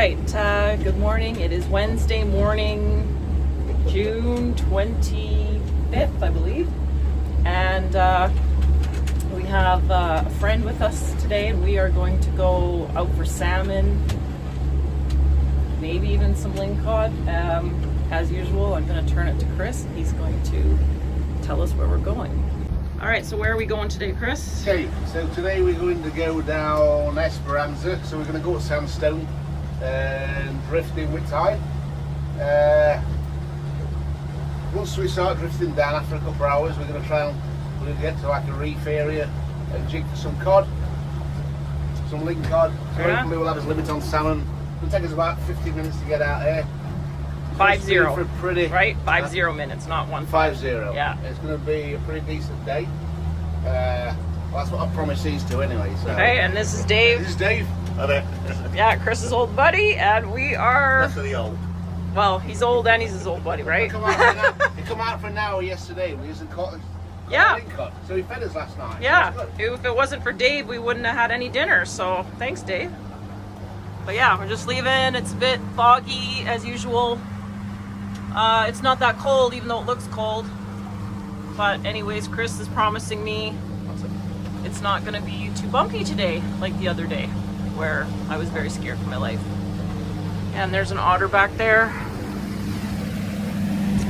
right, good morning. It is Wednesday morning, June 25th, I believe. And we have a friend with us today, and we are going to go out for salmon, maybe even some lingcod. As usual, I'm going to turn it to Chris. He's going to tell us where we're going. All right, so where are we going today, Chris? Okay, so today we're going to go down Esperanza. So we're going to go to Sandstone and drifting with tide. Once we start drifting down after a couple of hours, we're going to try and get to like a reef area and jig for some cod, some lingcod. So hopefully we'll have a limit on salmon. It'll take us about 15 minutes to get out here. 5-0, right? 5-0 minutes, not 1-5. Yeah. It's going to be a pretty decent day. Well, that's what I promised these two anyway. So. Okay, and this is Dave. This is Dave. Yeah, Chris's old buddy, and we are... That's really old. Well, he's old and he's his old buddy, right? He come out for an hour yesterday. We used caught lingcod. So he fed us last night. Yeah, if it wasn't for Dave, we wouldn't have had any dinner, so thanks, Dave. But yeah, we're just leaving. It's a bit foggy as usual. It's not that cold, even though it looks cold. But anyways, Chris is promising me it's not going to be too bumpy today, like the other day, where I was very scared for my life. And there's an otter back there.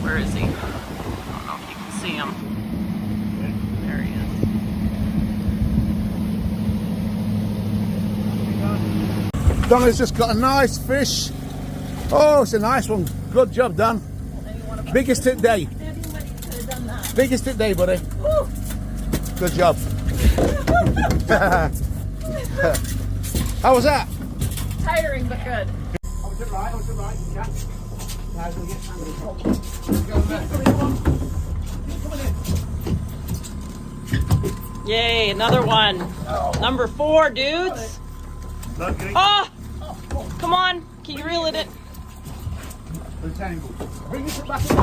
Where is he? I don't know if you can see him. There he is. Donna's just got a nice fish. Oh, it's a nice one. Good job, Don. Biggest hit day. Biggest hit day, buddy. Woo. Good job. How was that? Tiring, but good. Over to the right, yeah. Now we'll get Yay, another one. Oh. Number 4, dudes. Oh! Come on, can you reel it in? Bring this back in.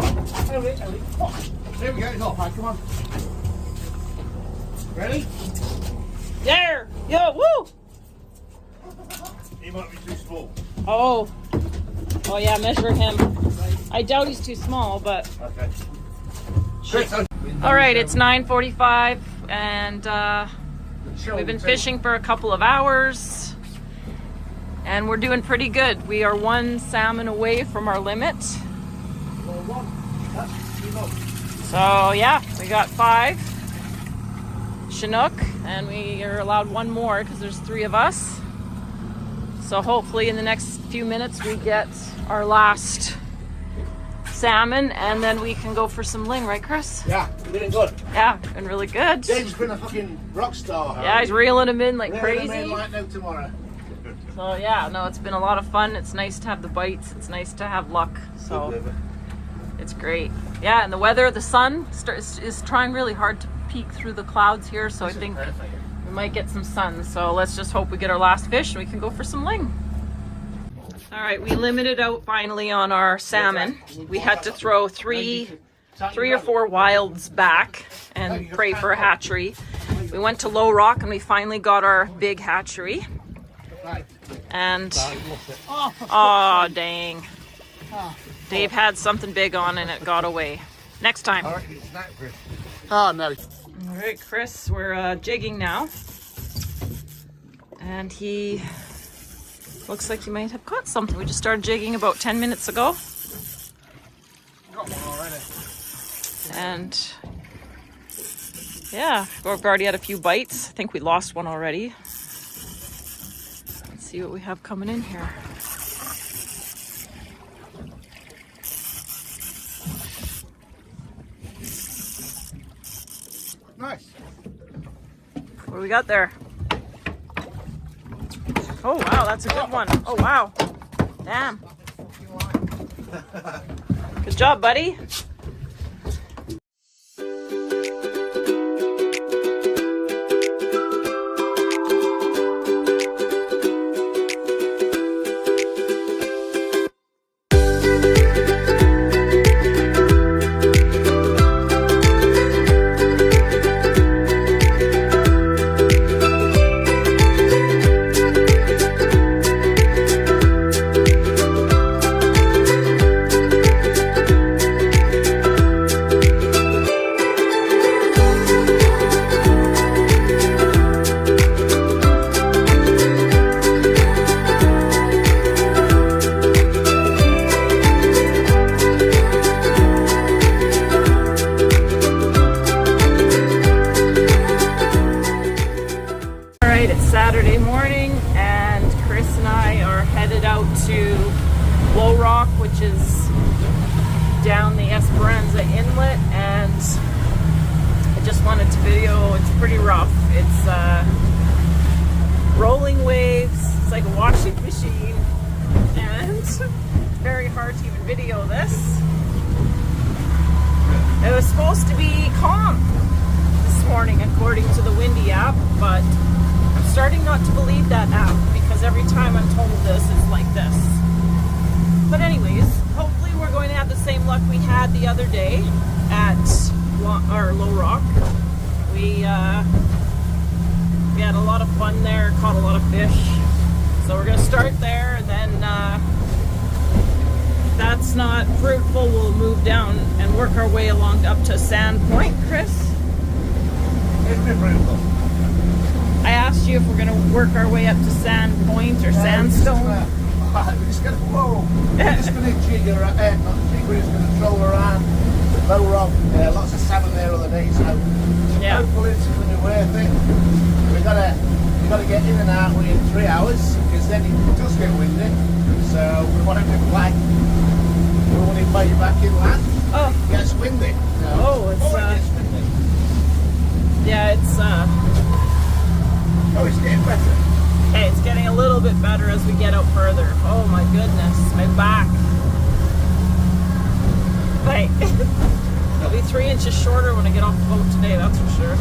There we go, it's off, come on. Ready? There! Yo, woo! He might be too small. Oh yeah, measure him. I doubt he's too small, but... Okay. Alright, it's 9:45 and we've been fishing for a couple of hours and we're doing pretty good. We are 1 salmon away from our limit. So yeah, we got 5 Chinook and we are allowed 1 more because there's 3 of us. So hopefully in the next few minutes we get our last salmon and then we can go for some ling, right Chris? Yeah, been good. Yeah, been really good. Dave's been a fucking rock star. Yeah, he's reeling them in like crazy. Reeling them in like no tomorrow. So yeah, no, it's been a lot of fun. It's nice to have the bites. It's nice to have luck. So it's great. Yeah, and the weather, the sun is trying really hard to peek through the clouds here. So I think we might get some sun. So let's just hope we get our last fish and we can go for some ling. All right, we limited out finally on our salmon. We had to throw 3 or 4 wilds back and pray for a hatchery. We went to Low Rock and we finally got our big hatchery. And oh dang, Dave had something big on and it got away. Next time. Oh no. All right, Chris, we're jigging now, and he looks like he might have caught something. We just started jigging about 10 minutes ago. Got one already. And yeah, we've already had a few bites. I think we lost one already. Let's see what we have coming in here. Nice. What do we got there? Oh wow, that's a good one. Oh wow. Damn. Good job, buddy. video. It's pretty rough. It's rolling waves. It's like a washing machine, and it's very hard to even video this. It was supposed to be calm this morning according to the Windy app, but I'm starting not to believe that app because every time I'm told this, it's like this. But anyways, hopefully we're going to have the same luck we had the other day at Low Rock. We had a lot of fun there, caught a lot of fish. So we're going to start there, and then if that's not fruitful, we'll move down and work our way along up to Sand Point. Chris? It's been fruitful. I asked you if we're going to work our way up to Sand Point or Sandstone. We're just going to, whoa, we're just going to jig around, not jig, we're just going to troll around Low Rock. Lots of salmon there on the day, so yeah. hopefully it's going to be worth it. We've got to get in and out within 3 hours, because then it does get windy, so we want to be black. We want to invite you back inland. Oh. It gets windy. So, it gets windy. Yeah, it's it's getting better. Okay, it's getting a little bit better as we get out further. Oh my goodness, my back. Right. It'll be 3 inches shorter when I get off the boat today, that's for sure.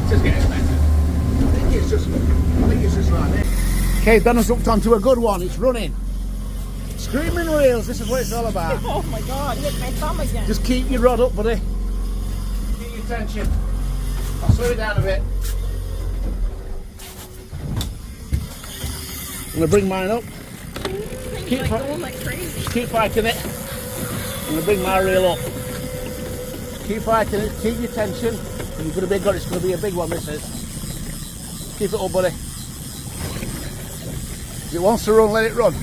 It's just getting better. I think it's just right there. Okay, Donna's hooked onto a good one. It's running. Screaming reels, this is what it's all about. Oh my god, hit my thumb again. Just keep your rod up, buddy. Keep your tension. I'll slow it down a bit. I'm going to bring mine up. Keep going like crazy. Keep fighting it. I'm going to bring my reel up. Keep fighting it, keep your tension. You're going to be good, it's going to be a big one, this is. Keep it up, buddy. If it wants to run, let it run.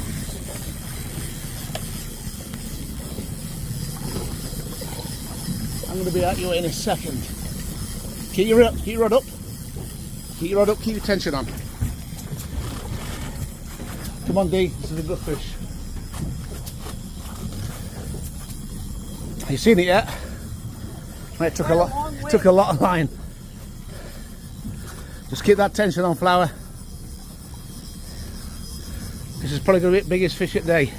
I'm going to be at you in a second. Keep your rod up. Keep your rod up, keep your tension on. Come on, D, this is a good fish. Have you seen it yet? It took a lot of line. Just keep that tension on, Flower. This is probably going to be the biggest fish at day.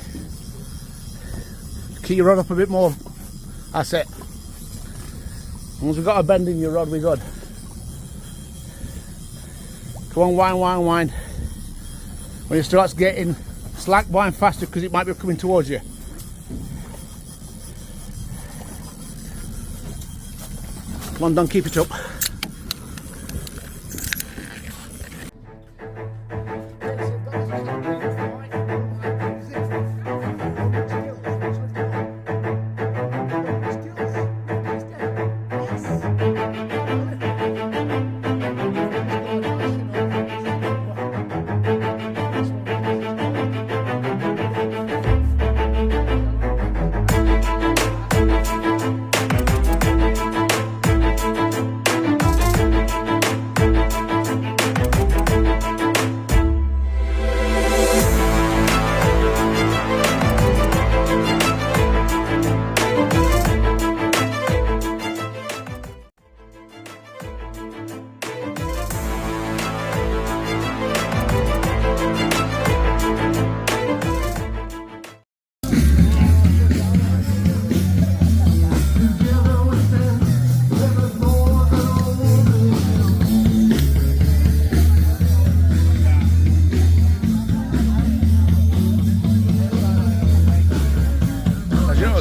Keep your rod up a bit more. That's it. As long as we've got a bend in your rod, we're good. Come on, wind. When it starts getting slack, wind faster because it might be coming towards you. Come on, Don, keep it up.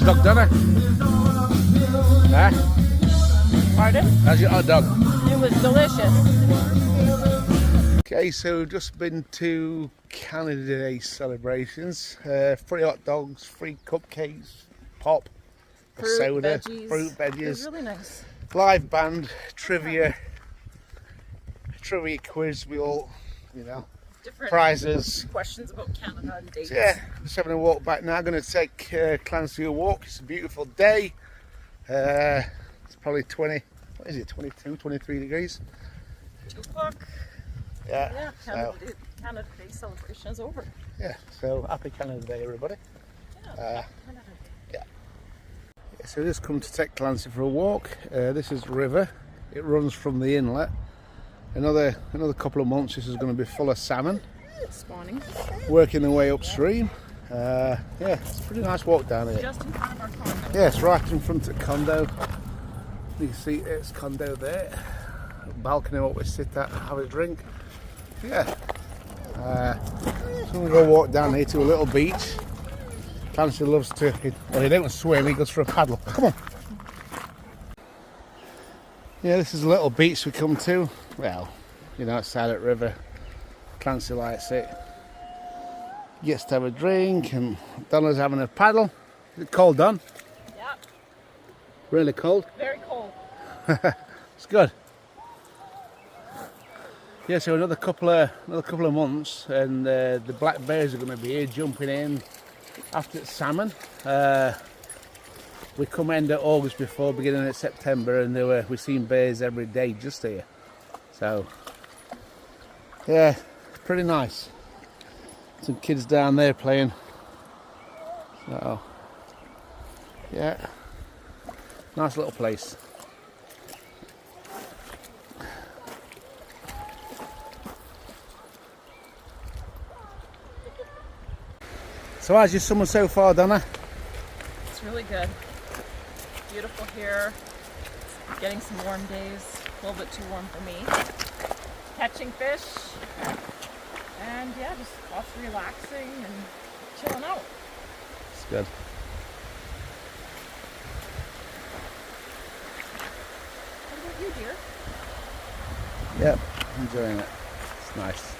Dog dinner. Huh? Pardon? How's your hot dog? It was delicious. Okay, so we've just been to Canada Day celebrations. Free hot dogs, free cupcakes, pop, Fruit, soda, veggies. fruit, It veggies, was really nice. live band, trivia quiz. We all, Different prizes. questions about Canada and dates. So yeah, just having a walk back now. Going to take Clancy a walk. It's a beautiful day. It's probably 22, 23 degrees. 2 o'clock. Yeah. Canada Day celebration is over. Yeah, so happy Canada Day, everybody. Yeah. Yeah. So we just come to take Clancy for a walk. This is the river. It runs from the inlet. Another couple of months this is going to be full of salmon. Spawning. Working their way upstream. Yeah, it's a pretty nice walk down here. Just in front of our condo. Yes, right in front of the condo. You can see it's condo there. Balcony what we sit at, have a drink. Yeah. So we're going to walk down here to a little beach. Clancy loves to, well, he don't swim, he goes for a paddle. Come on. Yeah, this is a little beach we come to. Well, you know, outside that river. Clancy likes it. Gets to have a drink, and Donna's having a paddle. Is it cold, Don? Yep. Really cold? Very cold. It's good. Yeah, so another couple of months, and the black bears are going to be here jumping in after salmon. We come end of August before beginning of September, and we've seen bears every day just here. So yeah, pretty nice. Some kids down there playing. So yeah, nice little place. So how's your summer so far, Donna? It's really good. Beautiful here. Getting some warm days. A little bit too warm for me. Catching fish. And yeah, just us relaxing and chilling out. It's good. What about you, dear? Yep, enjoying it. It's nice.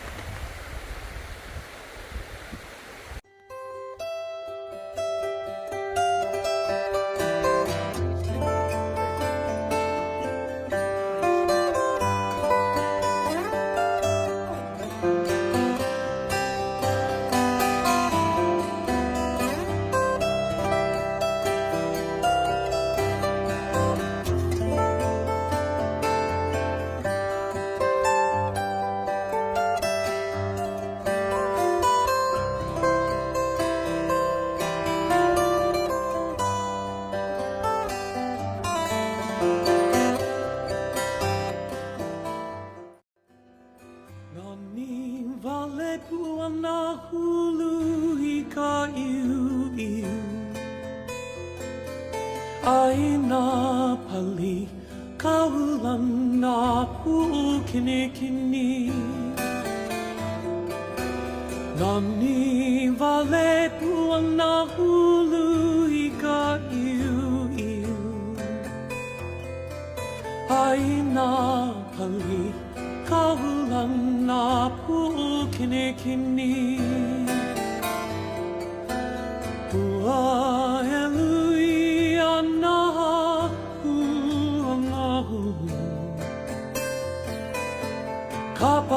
Aina pali kaulan na pu kini kini Nani vale puana hulu ika iu iu Aina pali kaulan na pu kini kini Pua eluia na huangahu Kapa